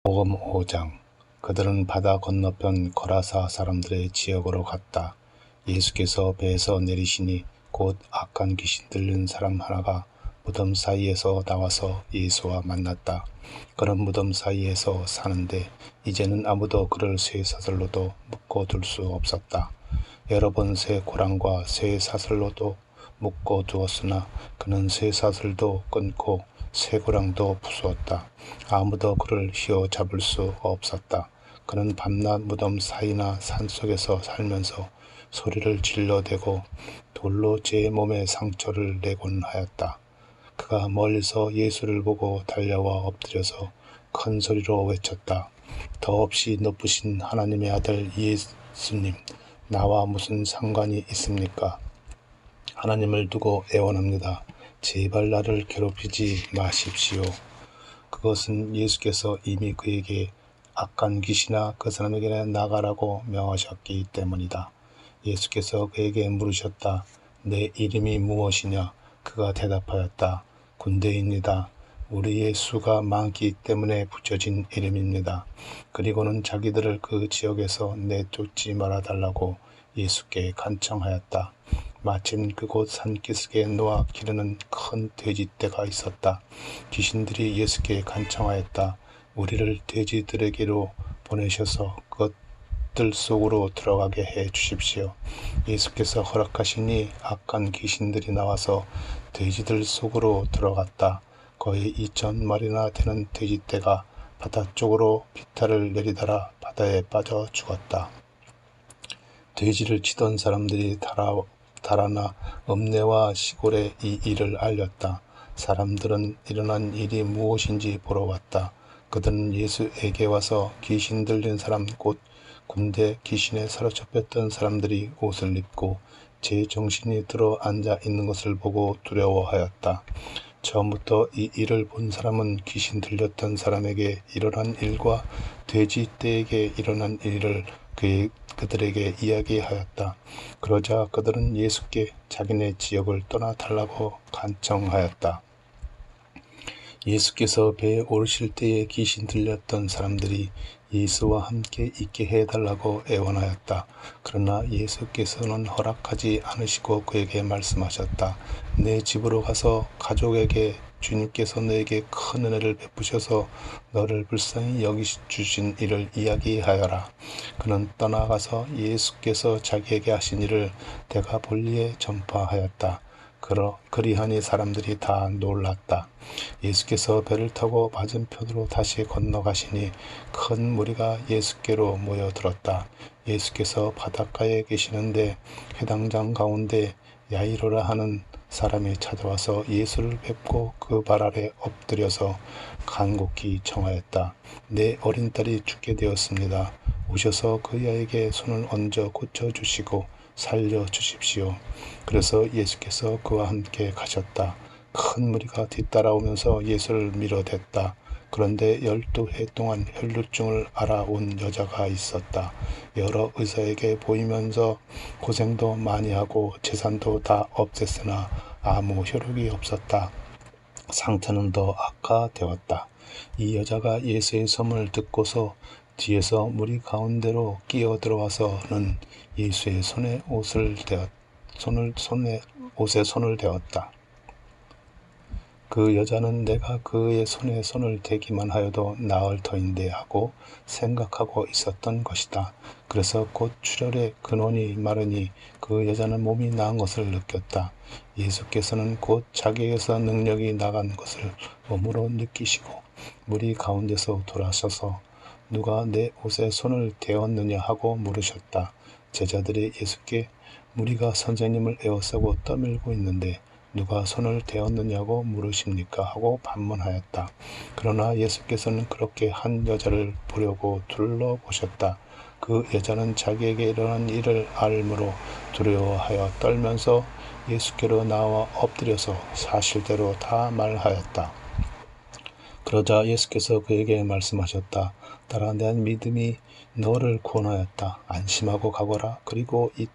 복음 5장. 그들은 바다 건너편 거라사 사람들의 지역으로 갔다. 예수께서 배에서 내리시니 곧 악한 귀신 들린 사람 하나가 무덤 사이에서 나와서 예수와 만났다. 그는 무덤 사이에서 사는데 이제는 아무도 그를 쇠사슬로도 묶어둘 수 없었다. 여러 번 쇠 고랑과 쇠 사슬로도 묶어두었으나 그는 쇠사슬도 끊고 쇠고랑도 부수었다. 아무도 그를 휘어잡을 수 없었다. 그는 밤낮 무덤 사이나 산속에서 살면서 소리를 질러대고 돌로 제 몸에 상처를 내곤 하였다. 그가 멀리서 예수를 보고 달려와 엎드려서 큰 소리로 외쳤다. 더없이 높으신 하나님의 아들 예수님, 나와 무슨 상관이 있습니까? 하나님을 두고 애원합니다. 제발 나를 괴롭히지 마십시오. 그것은 예수께서 이미 그에게 악한 귀신아 그 사람에게 나가라고 명하셨기 때문이다. 예수께서 그에게 물으셨다. 내 이름이 무엇이냐? 그가 대답하였다. 군대입니다. 우리의 수가 많기 때문에 붙여진 이름입니다. 그리고는 자기들을 그 지역에서 내쫓지 말아달라고 예수께 간청하였다. 마침 그곳 산기슭에 놓아 기르는 큰 돼지떼가 있었다. 귀신들이 예수께 간청하였다. 우리를 돼지들에게로 보내셔서 그것들 속으로 들어가게 해 주십시오. 예수께서 허락하시니 악한 귀신들이 나와서 돼지들 속으로 들어갔다. 거의 2,000마리나 되는 돼지떼가 바다 쪽으로 비탈을 내리달아 바다에 빠져 죽었다. 돼지를 치던 사람들이 달아나 읍내와 시골에 이 일을 알렸다. 사람들은 일어난 일이 무엇인지 보러 왔다. 그들은 예수에게 와서 귀신 들린 사람 곧 군대 귀신에 사로잡혔던 사람들이 옷을 입고 제정신이 들어 앉아 있는 것을 보고 두려워하였다. 처음부터 이 일을 본 사람은 귀신 들렸던 사람에게 일어난 일과 돼지떼에게 일어난 일을 그들에게 이야기하였다. 그러자 그들은 예수께 자기네 지역을 떠나 달라고 간청하였다. 예수께서 배에 오르실 때에 귀신 들렸던 사람들이 예수와 함께 있게 해달라고 애원하였다. 그러나 예수께서는 허락하지 않으시고 그에게 말씀하셨다. 내 집으로 가서 가족에게 주님께서 너에게 큰 은혜를 베푸셔서 너를 불쌍히 여기주신 일을 이야기하여라. 그는 떠나가서 예수께서 자기에게 하신 일을 데가볼리에 전파하였다. 그리하니 사람들이 다 놀랐다. 예수께서 배를 타고 맞은편으로 다시 건너가시니 큰 무리가 예수께로 모여들었다. 예수께서 바닷가에 계시는데 회당장 가운데 야이로라 하는 사람이 찾아와서 예수를 뵙고 그 발 아래 엎드려서 간곡히 청하였다. 내 어린 딸이 죽게 되었습니다. 오셔서 그 아이에게 손을 얹어 고쳐주시고 살려주십시오. 그래서 예수께서 그와 함께 가셨다. 큰 무리가 뒤따라오면서 예수를 밀어댔다. 그런데 12해 동안 혈루증을 앓아온 여자가 있었다. 여러 의사에게 보이면서 고생도 많이 하고 재산도 다 없앴으나 아무 효력이 없었다. 상태는 더 악화되었다. 이 여자가 예수의 소문을 듣고서 뒤에서 무리 가운데로 끼어들어와서는 예수의 옷에 손을 대었다. 그 여자는 내가 그의 손에 손을 대기만 하여도 나을 터인데 하고 생각하고 있었던 것이다. 그래서 곧 출혈의 근원이 마르니 그 여자는 몸이 나은 것을 느꼈다. 예수께서는 곧 자기에게서 능력이 나간 것을 몸으로 느끼시고 무리 가운데서 돌아서서 누가 내 옷에 손을 대었느냐 하고 물으셨다. 제자들이 예수께 무리가 선생님을 에워싸고 떠밀고 있는데 누가 손을 대었느냐고 물으십니까? 하고 반문하였다. 그러나 예수께서는 그렇게 한 여자를 보려고 둘러보셨다. 그 여자는 자기에게 일어난 일을 알므로 두려워하여 떨면서 예수께로 나와 엎드려서 사실대로 다 말하였다. 그러자 예수께서 그에게 말씀하셨다. 딸아, 내 믿음이 너를 구원하였다. 안심하고 가거라. 그리고 이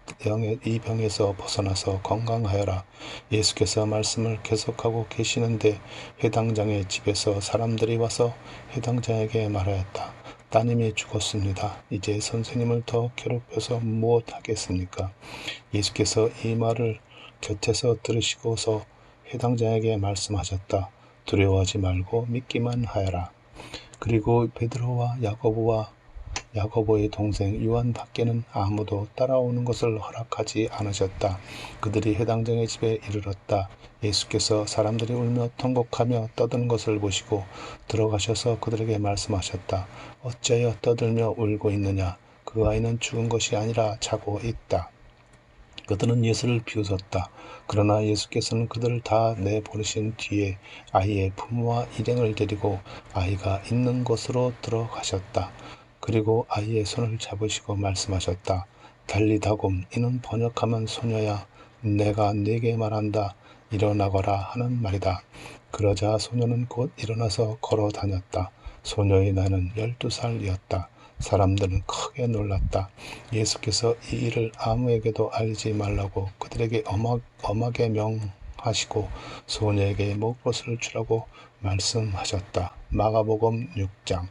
병에서 벗어나서 건강하여라. 예수께서 말씀을 계속하고 계시는데 회당장의 집에서 사람들이 와서 회당장에게 말하였다. 따님이 죽었습니다. 이제 선생님을 더 괴롭혀서 무엇 하겠습니까? 예수께서 이 말을 곁에서 들으시고서 회당장에게 말씀하셨다. 두려워하지 말고 믿기만 하여라. 그리고 베드로와 야고보의 동생 요한 밖에는 아무도 따라오는 것을 허락하지 않으셨다. 그들이 회당장의 집에 이르렀다. 예수께서 사람들이 울며 통곡하며 떠드는 것을 보시고 들어가셔서 그들에게 말씀하셨다. 어찌하여 떠들며 울고 있느냐? 그 아이는 죽은 것이 아니라 자고 있다. 그들은 예수를 비웃었다. 그러나 예수께서는 그들을 다 내보내신 뒤에 아이의 부모와 일행을 데리고 아이가 있는 곳으로 들어가셨다. 그리고 아이의 손을 잡으시고 말씀하셨다. 달리다곰, 이는 번역하면 소녀야, 내가 네게 말한다. 일어나거라 하는 말이다. 그러자 소녀는 곧 일어나서 걸어 다녔다. 소녀의 나이는 12살이었다. 사람들은 크게 놀랐다. 예수께서 이 일을 아무에게도 알리지 말라고 그들에게 엄하게 명하시고 소녀에게 먹을 것을 주라고 말씀하셨다. 마가복음 6장.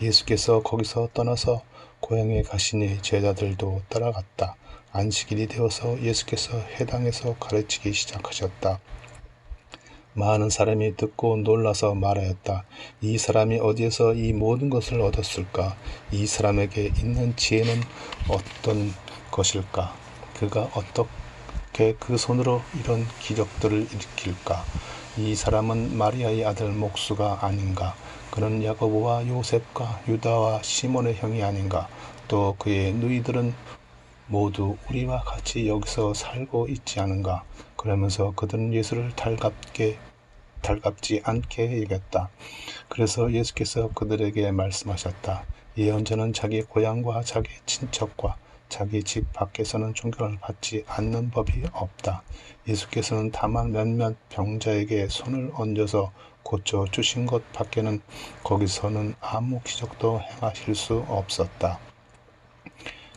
예수께서 거기서 떠나서 고향에 가시니 제자들도 따라갔다. 안식일이 되어서 예수께서 회당에서 가르치기 시작하셨다. 많은 사람이 듣고 놀라서 말하였다. 이 사람이 어디에서 이 모든 것을 얻었을까? 이 사람에게 있는 지혜는 어떤 것일까? 그가 어떻게 그 손으로 이런 기적들을 일으킬까? 이 사람은 마리아의 아들 목수가 아닌가? 그는 야고보와 요셉과 유다와 시몬의 형이 아닌가? 또 그의 누이들은 모두 우리와 같이 여기서 살고 있지 않은가? 그러면서 그들은 예수를 달갑지 않게 여겼다. 그래서 예수께서 그들에게 말씀하셨다. 예언자는 자기 고향과 자기 친척과 자기 집 밖에서는 존경을 받지 않는 법이 없다. 예수께서는 다만 몇몇 병자에게 손을 얹어서 고쳐 주신 것 밖에는 거기서는 아무 기적도 행하실 수 없었다.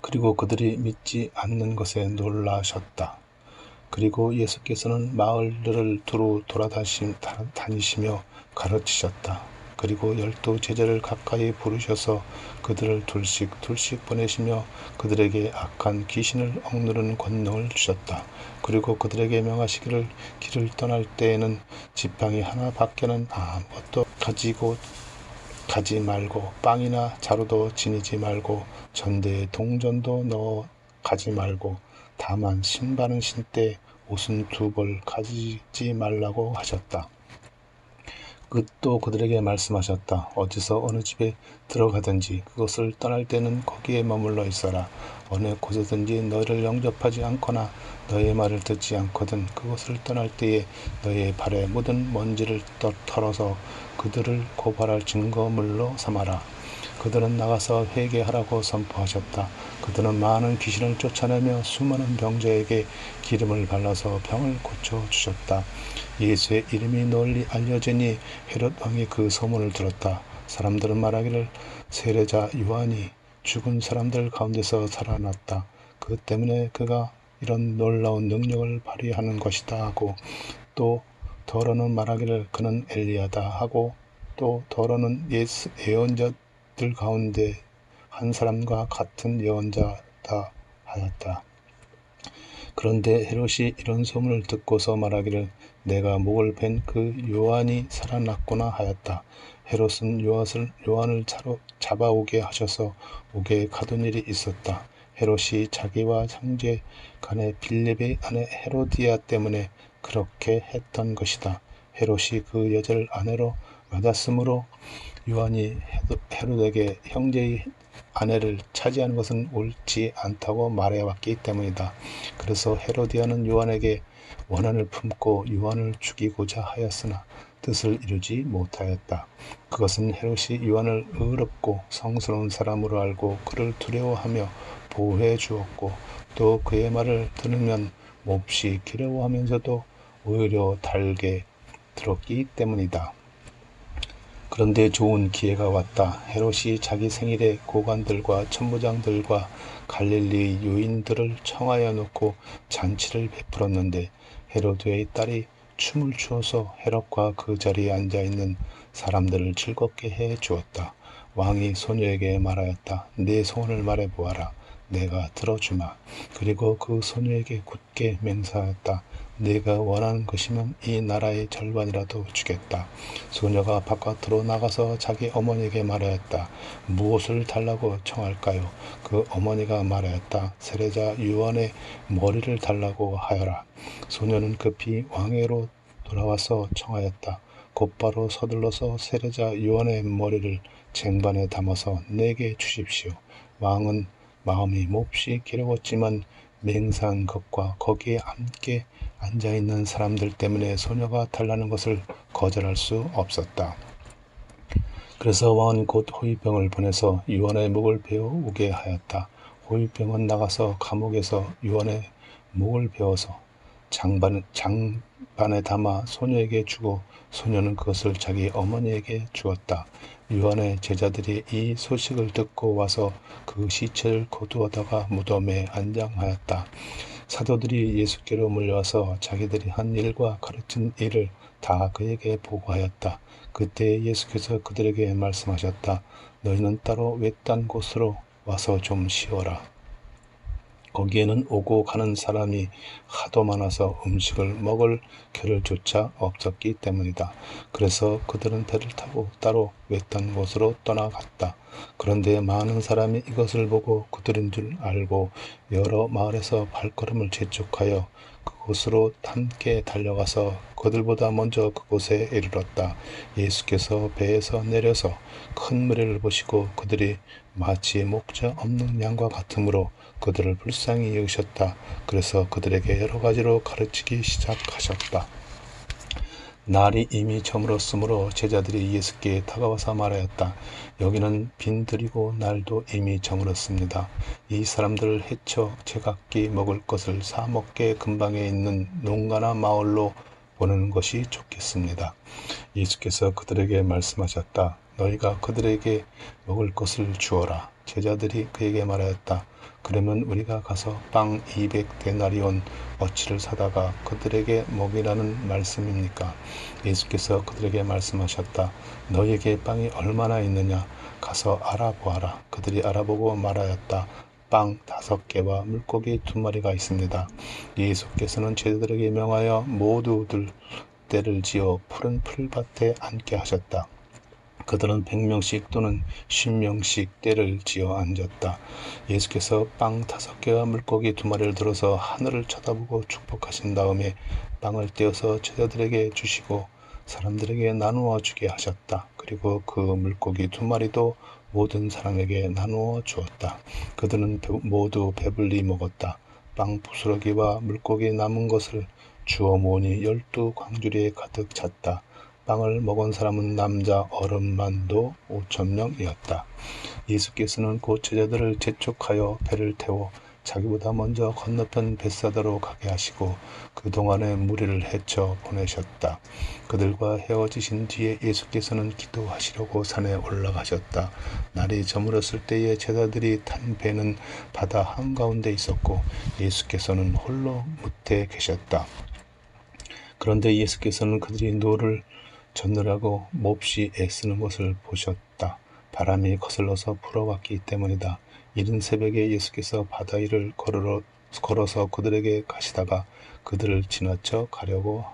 그리고 그들이 믿지 않는 것에 놀라셨다. 그리고 예수께서는 마을들을 두루 돌아다니시며 가르치셨다. 그리고 12 제자를 가까이 부르셔서 그들을 둘씩 보내시며 그들에게 악한 귀신을 억누르는 권능을 주셨다. 그리고 그들에게 명하시기를 길을 떠날 때에는 지팡이 하나 밖에는 아무것도 가지 말고 빵이나 자루도 지니지 말고 전대에 동전도 넣어 가지 말고 다만 신발은 신되 옷은 2벌 가지지 말라고 하셨다. 또 그들에게 말씀하셨다. 어디서 어느 집에 들어가든지 그것을 떠날 때는 거기에 머물러 있어라. 어느 곳에든지 너희를 영접하지 않거나 너희의 말을 듣지 않거든 그것을 떠날 때에 너희의 발에 묻은 먼지를 털어서 그들을 고발할 증거물로 삼아라. 그들은 나가서 회개하라고 선포하셨다. 그들은 많은 귀신을 쫓아내며 수많은 병자에게 기름을 발라서 병을 고쳐주셨다. 예수의 이름이 널리 알려지니 헤롯 왕이 그 소문을 들었다. 사람들은 말하기를 세례자 요한이 죽은 사람들 가운데서 살아났다. 그 때문에 그가 이런 놀라운 능력을 발휘하는 것이다 하고 또 더러는 말하기를 그는 엘리야다 하고 또 더러는 예언자들 가운데 한 사람과 같은 예언자다 하였다. 그런데 헤롯이 이런 소문을 듣고서 말하기를 내가 목을 벤 그 요한이 살아났구나 하였다. 헤롯은 요한을 잡아오게 하셔서 옥에 가둔 일이 있었다. 헤롯이 자기와 형제 간의 빌립의 아내 헤로디아 때문에 그렇게 했던 것이다. 헤롯이 그 여자를 아내로 맞았으므로 요한이 헤롯에게 형제의 아내를 차지하는 것은 옳지 않다고 말해왔기 때문이다. 그래서 헤로디아는 요한에게 원한을 품고 요한을 죽이고자 하였으나 뜻을 이루지 못하였다. 그것은 헤롯이 요한을 의롭고 성스러운 사람으로 알고 그를 두려워하며 보호해 주었고 또 그의 말을 들으면 몹시 기려워하면서도 오히려 달게 들었기 때문이다. 그런데 좋은 기회가 왔다. 헤롯이 자기 생일에 고관들과 천부장들과 갈릴리 유인들을 청하여 놓고 잔치를 베풀었는데 헤로드의 딸이 춤을 추어서 헤롯과 그 자리에 앉아있는 사람들을 즐겁게 해 주었다. 왕이 소녀에게 말하였다. 네 소원을 말해보아라. 내가 들어주마. 그리고 그 소녀에게 굳게 맹세하였다. 네가 원하는 것이면 이 나라의 절반이라도 주겠다. 소녀가 바깥으로 나가서 자기 어머니에게 말하였다. 무엇을 달라고 청할까요? 그 어머니가 말하였다. 세례자 요한의 머리를 달라고 하여라. 소녀는 급히 왕에게로 돌아와서 청하였다. 곧바로 서둘러서 세례자 요한의 머리를 쟁반에 담아서 내게 주십시오. 왕은 마음이 몹시 괴로웠지만 맹세한 것과 거기에 함께 앉아있는 사람들 때문에 소녀가 달라는 것을 거절할 수 없었다. 그래서 왕은 곧 호위병을 보내서 요한의 목을 베어 오게 하였다. 호위병은 나가서 감옥에서 요한의 목을 베어서 장반에 담아 소녀에게 주고 소녀는 그것을 자기 어머니에게 주었다. 요한의 제자들이 이 소식을 듣고 와서 그 시체를 거두어다가 무덤에 안장하였다. 사도들이 예수께로 몰려와서 자기들이 한 일과 가르친 일을 다 그에게 보고하였다. 그때 예수께서 그들에게 말씀하셨다. 너희는 따로 외딴 곳으로 와서 좀 쉬어라. 거기에는 오고 가는 사람이 하도 많아서 음식을 먹을 겨를조차 없었기 때문이다. 그래서 그들은 배를 타고 따로 외딴 곳으로 떠나갔다. 그런데 많은 사람이 이것을 보고 그들인 줄 알고 여러 마을에서 발걸음을 재촉하여 그곳으로 함께 달려가서 그들보다 먼저 그곳에 이르렀다. 예수께서 배에서 내려서 큰 무리를 보시고 그들이 마치 목자 없는 양과 같으므로 그들을 불쌍히 여기셨다. 그래서 그들에게 여러 가지로 가르치기 시작하셨다. 날이 이미 저물었으므로 제자들이 예수께 다가와서 말하였다. 여기는 빈들이고 날도 이미 저물었습니다. 이 사람들을 해쳐 제각기 먹을 것을 사 먹게 근방에 있는 농가나 마을로 보내는 것이 좋겠습니다. 예수께서 그들에게 말씀하셨다. 너희가 그들에게 먹을 것을 주어라. 제자들이 그에게 말하였다. 그러면 우리가 가서 빵 200데나리온 어치를 사다가 그들에게 먹이라는 말씀입니까? 예수께서 그들에게 말씀하셨다. 너희에게 빵이 얼마나 있느냐? 가서 알아보아라. 그들이 알아보고 말하였다. 빵 5개와 물고기 2마리가 있습니다. 예수께서는 제자들에게 명하여 모두들 떼를 지어 푸른 풀밭에 앉게 하셨다. 그들은 100명씩 또는 50명씩 떼를 지어 앉았다. 예수께서 빵 5개와 물고기 2마리를 들어서 하늘을 쳐다보고 축복하신 다음에 빵을 떼어서 제자들에게 주시고 사람들에게 나누어 주게 하셨다. 그리고 그 물고기 2마리도 모든 사람에게 나누어 주었다. 그들은 모두 배불리 먹었다. 빵 부스러기와 물고기 남은 것을 주워 모으니 12광주리에 가득 찼다. 빵을 먹은 사람은 남자 어른만도 5,000명이었다. 예수께서는 곧 제자들을 재촉하여 배를 태워 자기보다 먼저 건너편 벳사다로 가게 하시고 그동안에 무리를 헤쳐 보내셨다. 그들과 헤어지신 뒤에 예수께서는 기도하시려고 산에 올라가셨다. 날이 저물었을 때에 제자들이 탄 배는 바다 한가운데 있었고 예수께서는 홀로 무태 계셨다. 그런데 예수께서는 그들이 노를 젓느라고 몹시 애쓰는 것을 보셨다. 바람이 거슬러서 불어왔기 때문이다. 이른 새벽에 예수께서 바다 위를 걸어서 그들에게 가시다가 그들을 지나쳐 가려고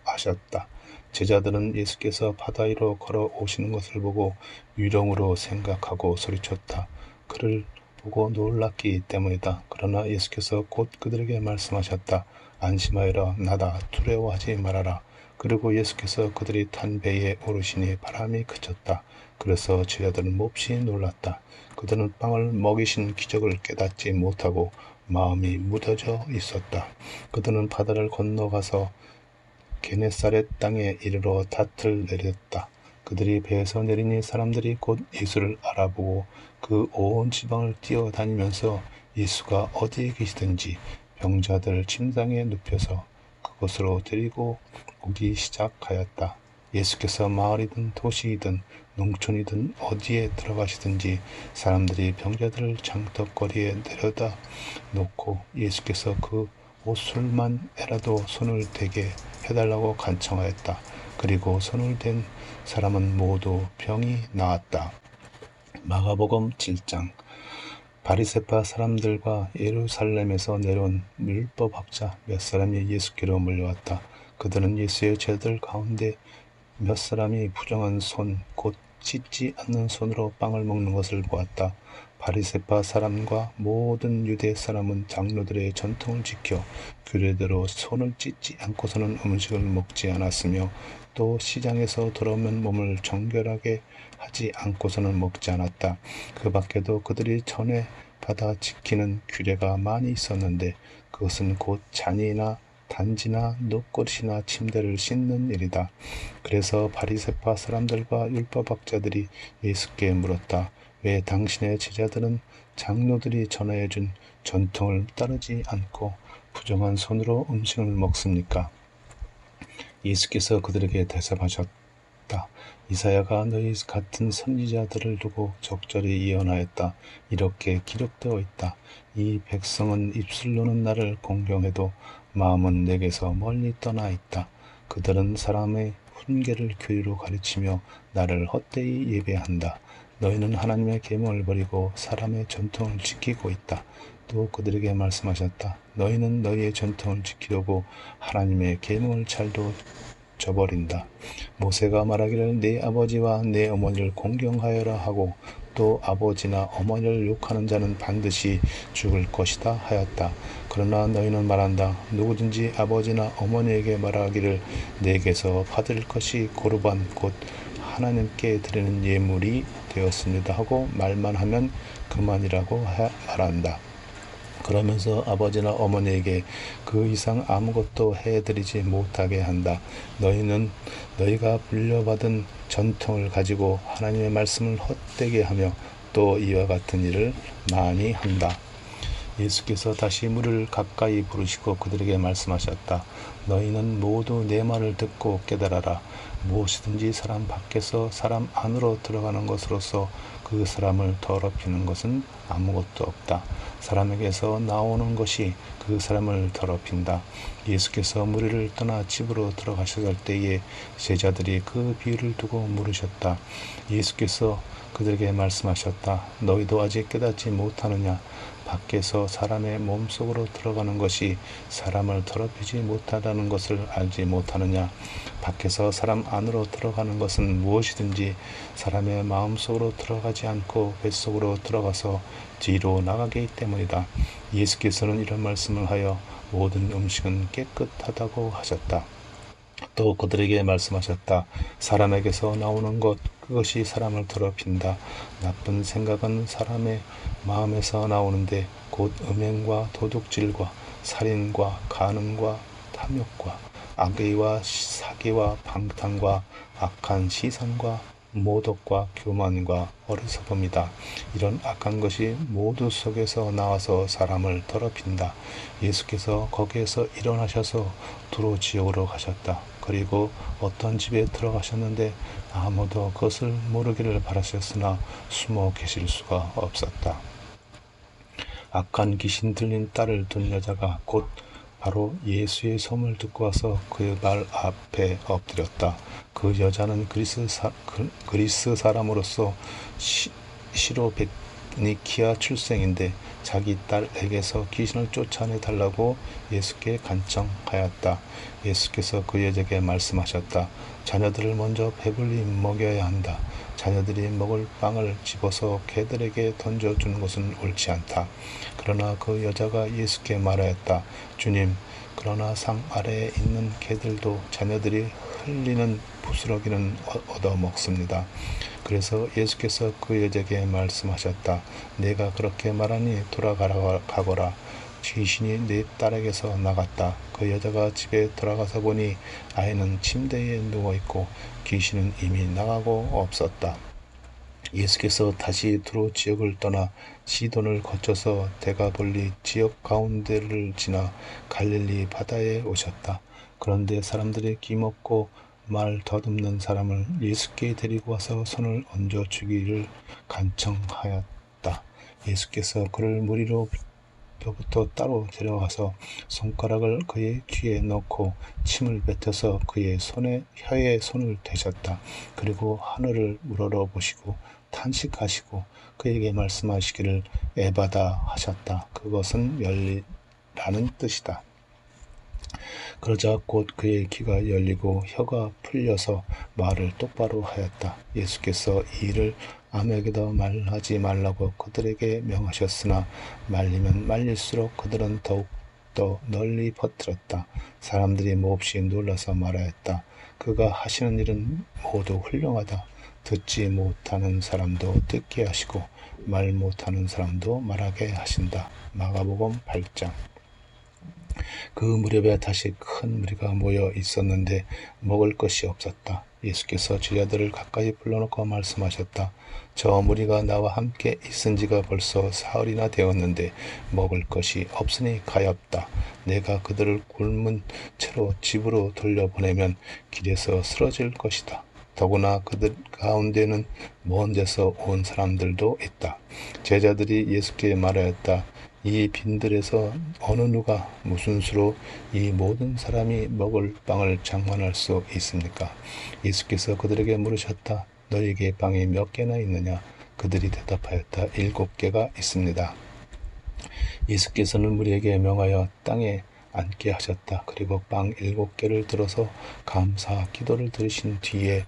하셨다. 제자들은 예수께서 바다 위로 걸어오시는 것을 보고 유령으로 생각하고 소리쳤다. 그를 보고 놀랐기 때문이다. 그러나 예수께서 곧 그들에게 말씀하셨다. 안심하여라. 나다. 두려워하지 말아라. 그리고 예수께서 그들이 탄 배에 오르시니 바람이 그쳤다. 그래서 제자들은 몹시 놀랐다. 그들은 빵을 먹이신 기적을 깨닫지 못하고 마음이 무뎌져 있었다. 그들은 바다를 건너가서 게네사렛 땅에 이르러 닷을 내렸다. 그들이 배에서 내리니 사람들이 곧 예수를 알아보고 그 온 지방을 뛰어다니면서 예수가 어디에 계시든지 병자들을 침상에 눕혀서 그곳으로 데리고 오기 시작하였다. 예수께서 마을이든 도시이든 농촌이든 어디에 들어가시든지 사람들이 병자들을 장덕거리에 내려다 놓고 예수께서 그 옷술만에라도 손을 대게 해달라고 간청하였다. 그리고 손을 댄 사람은 모두 병이 나았다. 마가복음 7장. 바리새파 사람들과 예루살렘에서 내려온 율법학자 몇 사람이 예수께로 몰려왔다. 그들은 예수의 제자들 가운데 몇 사람이 부정한 손, 곧 씻지 않는 손으로 빵을 먹는 것을 보았다. 바리새파 사람과 모든 유대 사람은 장로들의 전통을 지켜 규례대로 손을 씻지 않고서는 음식을 먹지 않았으며 또 시장에서 돌아오면 몸을 정결하게 하지 않고서는 먹지 않았다. 그 밖에도 그들이 전에 받아 지키는 규례가 많이 있었는데 그것은 곧 잔이나 단지나 놋그릇이나 침대를 씻는 일이다. 그래서 바리새파 사람들과 율법학자들이 예수께 물었다. 왜 당신의 제자들은 장로들이 전하여준 전통을 따르지 않고 부정한 손으로 음식을 먹습니까? 예수께서 그들에게 대답하셨다. 이사야가 너희 같은 선지자들을 두고 적절히 예언하였다. 이렇게 기록되어 있다. 이 백성은 입술로는 나를 공경해도 마음은 내게서 멀리 떠나 있다. 그들은 사람의 훈계를 교리로 가르치며 나를 헛되이 예배한다. 너희는 하나님의 계명을 버리고 사람의 전통을 지키고 있다. 또 그들에게 말씀하셨다. 너희는 너희의 전통을 지키려고 하나님의 계명을 잘도 저버린다. 모세가 말하기를 내 아버지와 내 어머니를 공경하여라 하고 또 아버지나 어머니를 욕하는 자는 반드시 죽을 것이다 하였다. 그러나 너희는 말한다. 누구든지 아버지나 어머니에게 말하기를 내게서 받을 것이 고르반 곧 하나님께 드리는 예물이 되었습니다 하고 말만 하면 그만이라고 말한다. 그러면서 아버지나 어머니에게 그 이상 아무것도 해드리지 못하게 한다. 너희는 너희가 물려받은 전통을 가지고 하나님의 말씀을 헛되게 하며 또 이와 같은 일을 많이 한다. 예수께서 다시 무리를 가까이 부르시고 그들에게 말씀하셨다. 너희는 모두 내 말을 듣고 깨달아라. 무엇이든지 사람 밖에서 사람 안으로 들어가는 것으로서 그 사람을 더럽히는 것은 아무것도 없다. 사람에게서 나오는 것이 그 사람을 더럽힌다. 예수께서 무리를 떠나 집으로 들어가셨을 때에 제자들이 그 비유를 두고 물으셨다. 예수께서 그들에게 말씀하셨다. 너희도 아직 깨닫지 못하느냐? 밖에서 사람의 몸속으로 들어가는 것이 사람을 더럽히지 못하다는 것을 알지 못하느냐? 밖에서 사람 안으로 들어가는 것은 무엇이든지 사람의 마음속으로 들어가지 않고 뱃속으로 들어가서 뒤로 나가기 때문이다. 예수께서는 이런 말씀을 하여 모든 음식은 깨끗하다고 하셨다. 또 그들에게 말씀하셨다. 사람에게서 나오는 것 그것이 사람을 더럽힌다. 나쁜 생각은 사람의 마음에서 나오는데 곧 음행과 도둑질과 살인과 간음과 탐욕과 악의와 사기와 방탕과 악한 시선과 모독과 교만과 어리석음이다. 이런 악한 것이 모두 속에서 나와서 사람을 더럽힌다. 예수께서 거기에서 일어나셔서 두로 지옥으로 가셨다. 그리고 어떤 집에 들어가셨는데 아무도 그것을 모르기를 바라셨으나 숨어 계실 수가 없었다. 악한 귀신 들린 딸을 둔 여자가 곧 바로 예수의 소문을 듣고 와서 그 발 앞에 엎드렸다. 그 여자는 그리스 사람으로서 시로베니키아 출생인데 자기 딸에게서 귀신을 쫓아내 달라고 예수께 간청하였다. 예수께서 그 여자에게 말씀하셨다. 자녀들을 먼저 배불리 먹여야 한다. 자녀들이 먹을 빵을 집어서 개들에게 던져주는 것은 옳지 않다. 그러나 그 여자가 예수께 말하였다. 주님, 그러나 상 아래에 있는 개들도 자녀들이 흘리는 부스러기는 얻어먹습니다. 그래서 예수께서 그 여자에게 말씀하셨다. 내가 그렇게 말하니 돌아가거라. 귀신이 내 딸에게서 나갔다. 그 여자가 집에 돌아가서 보니 아이는 침대에 누워있고 귀신은 이미 나가고 없었다. 예수께서 다시 두로 지역을 떠나 시돈을 거쳐서 데가볼리 지역 가운데를 지나 갈릴리 바다에 오셨다. 그런데 사람들이 기먹고 말 더듬는 사람을 예수께 데리고 와서 손을 얹어 주기를 간청하였다. 예수께서 그를 무리로부터 따로 데려가서 손가락을 그의 귀에 넣고 침을 뱉어서 그의 혀에 손을 대셨다. 그리고 하늘을 우러러보시고 탄식하시고 그에게 말씀하시기를 에바다 하셨다. 그것은 열리라는 뜻이다. 그러자 곧 그의 귀가 열리고 혀가 풀려서 말을 똑바로 하였다. 예수께서 이 일을 아무에게도 말하지 말라고 그들에게 명하셨으나 말리면 말릴수록 그들은 더욱더 널리 퍼뜨렸다. 사람들이 몹시 놀라서 말하였다. 그가 하시는 일은 모두 훌륭하다. 듣지 못하는 사람도 듣게 하시고 말 못하는 사람도 말하게 하신다. 마가복음 8장. 그 무렵에 다시 큰 무리가 모여 있었는데 먹을 것이 없었다. 예수께서 제자들을 가까이 불러놓고 말씀하셨다. 저 무리가 나와 함께 있은 지가 벌써 사흘이나 되었는데 먹을 것이 없으니 가엾다. 내가 그들을 굶은 채로 집으로 돌려보내면 길에서 쓰러질 것이다. 더구나 그들 가운데는 먼 데서 온 사람들도 있다. 제자들이 예수께 말하였다. 이 빈들에서 어느 누가 무슨 수로 이 모든 사람이 먹을 빵을 장만할 수 있습니까? 예수께서 그들에게 물으셨다. 너희에게 빵이 몇 개나 있느냐? 그들이 대답하였다. 7개가 있습니다. 예수께서는 무리에게 명하여 땅에 앉게 하셨다. 그리고 빵 7개를 들어서 감사 기도를 들으신 뒤에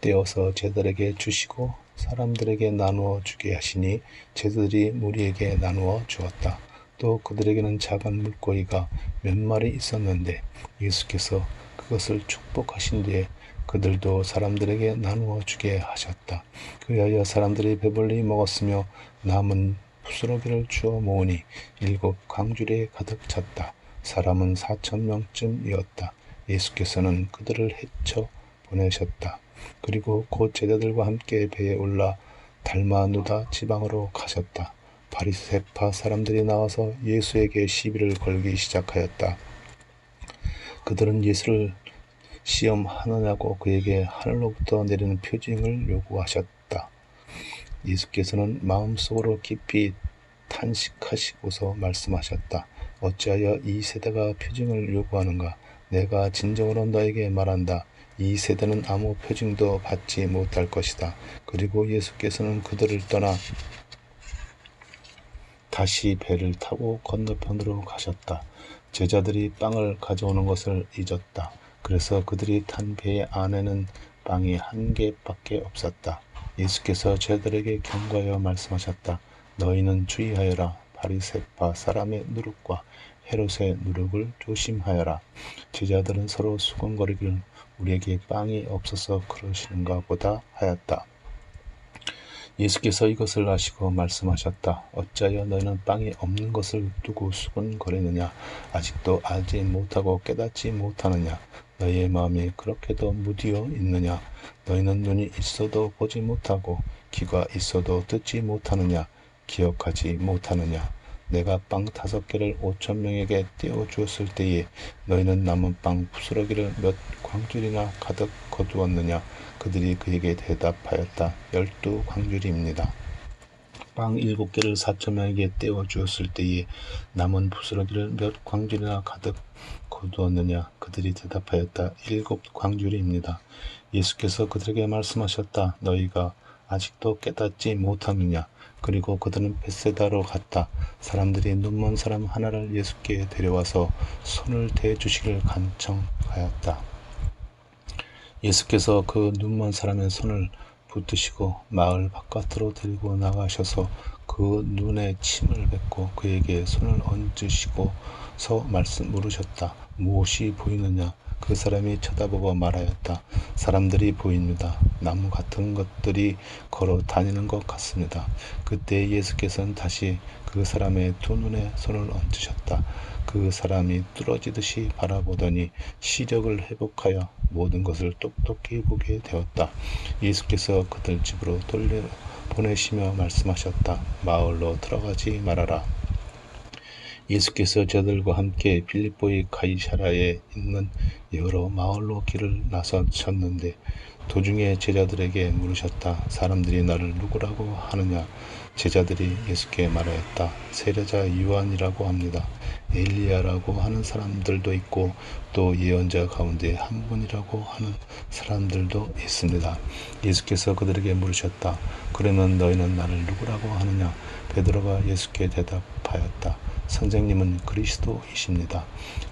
떼어서 제자들에게 주시고 사람들에게 나누어 주게 하시니 제자들이 무리에게 나누어 주었다. 또 그들에게는 작은 물고기가 몇 마리 있었는데 예수께서 그것을 축복하신 뒤에 그들도 사람들에게 나누어 주게 하셨다. 그리하여 사람들이 배불리 먹었으며 남은 부스러기를 주어 모으니 7 광주리에 가득 찼다. 사람은 4,000명쯤이었다. 예수께서는 그들을 헤쳐 보내셨다. 그리고 곧 제자들과 함께 배에 올라 달마누다 지방으로 가셨다. 바리새파 사람들이 나와서 예수에게 시비를 걸기 시작하였다. 그들은 예수를 시험하느냐고 그에게 하늘로부터 내리는 표징을 요구하셨다. 예수께서는 마음속으로 깊이 탄식하시고서 말씀하셨다. 어찌하여 이 세대가 표징을 요구하는가? 내가 진정으로 너에게 말한다. 이 세대는 아무 표징도 받지 못할 것이다. 그리고 예수께서는 그들을 떠나 다시 배를 타고 건너편으로 가셨다. 제자들이 빵을 가져오는 것을 잊었다. 그래서 그들이 탄 배 안에는 빵이 1개밖에 없었다. 예수께서 제자들에게 경고하여 말씀하셨다. 너희는 주의하여라. 바리새파 사람의 누룩과 헤롯의 누룩을 조심하여라. 제자들은 서로 수군거리기를 우리에게 빵이 없어서 그러시는가 보다 하였다. 예수께서 이것을 아시고 말씀하셨다. 어찌하여 너희는 빵이 없는 것을 두고 수군거리느냐? 아직도 알지 못하고 깨닫지 못하느냐? 너희의 마음이 그렇게도 무디어 있느냐? 너희는 눈이 있어도 보지 못하고 귀가 있어도 듣지 못하느냐? 기억하지 못하느냐? 내가 빵 5개를 5,000명에게 떼어 주었을 때에 너희는 남은 빵 부스러기를 몇 광줄이나 가득 거두었느냐? 그들이 그에게 대답하였다. 12광줄입니다. 빵 7개를 4,000명에게 떼어 주었을 때에 남은 부스러기를 몇 광줄이나 가득 거두었느냐? 그들이 대답하였다. 7광줄입니다. 예수께서 그들에게 말씀하셨다. 너희가 아직도 깨닫지 못하느냐? 그리고 그들은 벳세다로 갔다. 사람들이 눈먼 사람 하나를 예수께 데려와서 손을 대주시기를 간청하였다. 예수께서 그 눈먼 사람의 손을 붙드시고 마을 바깥으로 데리고 나가셔서 그 눈에 침을 뱉고 그에게 손을 얹으시고서 물으셨다. 무엇이 보이느냐? 그 사람이 쳐다보고 말하였다. 사람들이 보입니다. 나무 같은 것들이 걸어 다니는 것 같습니다. 그때 예수께서는 다시 그 사람의 두 눈에 손을 얹으셨다. 그 사람이 뚫어지듯이 바라보더니 시력을 회복하여 모든 것을 똑똑히 보게 되었다. 예수께서 그들 집으로 돌려보내시며 말씀하셨다. 마을로 들어가지 말아라. 예수께서 저들과 함께 빌립보의 가이사랴에 있는 여러 마을로 길을 나서셨는데 도중에 제자들에게 물으셨다. 사람들이 나를 누구라고 하느냐? 제자들이 예수께 말하였다. 세례자 요한이라고 합니다. 엘리야라고 하는 사람들도 있고 또 예언자 가운데 한 분이라고 하는 사람들도 있습니다. 예수께서 그들에게 물으셨다. 그러면 너희는 나를 누구라고 하느냐? 베드로가 예수께 대답하였다. 선생님은 그리스도이십니다.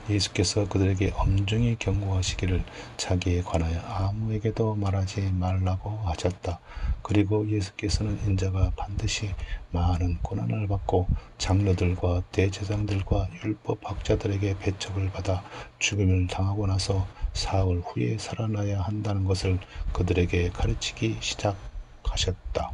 예수께서 그들에게 엄중히 경고하시기를 자기에 관하여 아무에게도 말하지 말라고 하셨다. 그리고 예수께서는 인자가 반드시 많은 고난을 받고 장로들과 대제사장들과 율법학자들에게 배척을 받아 죽임을 당하고 나서 사흘 후에 살아나야 한다는 것을 그들에게 가르치기 시작하셨다.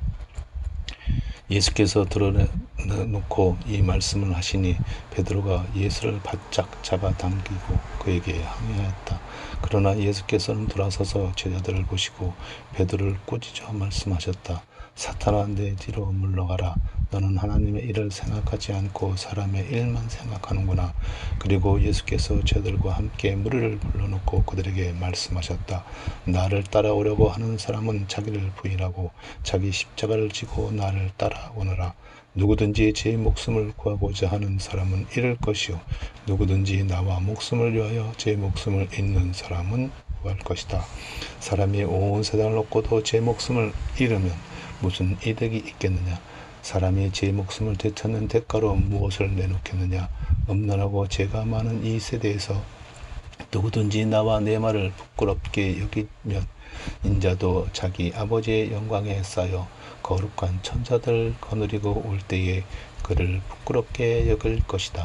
예수께서 드러내놓고 이 말씀을 하시니 베드로가 예수를 바짝 잡아당기고 그에게 항의하였다. 그러나 예수께서는 돌아서서 제자들을 보시고 베드로를 꾸짖어 말씀하셨다. 사탄아, 내 뒤로 물러가라. 너는 하나님의 일을 생각하지 않고 사람의 일만 생각하는구나. 그리고 예수께서 제자들과 함께 무리를 불러놓고 그들에게 말씀하셨다. 나를 따라오려고 하는 사람은 자기를 부인하고 자기 십자가를 지고 나를 따라오너라. 누구든지 제 목숨을 구하고자 하는 사람은 잃을 것이요 누구든지 나와 목숨을 위하여 제 목숨을 잃는 사람은 구할 것이다. 사람이 온 세상을 얻고도 제 목숨을 잃으면 무슨 이득이 있겠느냐? 사람이 제 목숨을 되찾는 대가로 무엇을 내놓겠느냐? 음란하고 죄가 많은 이 세대에서 누구든지 나와 내 말을 부끄럽게 여기면 인자도 자기 아버지의 영광에 쌓여 거룩한 천사들 거느리고 올 때에 그를 부끄럽게 여길 것이다.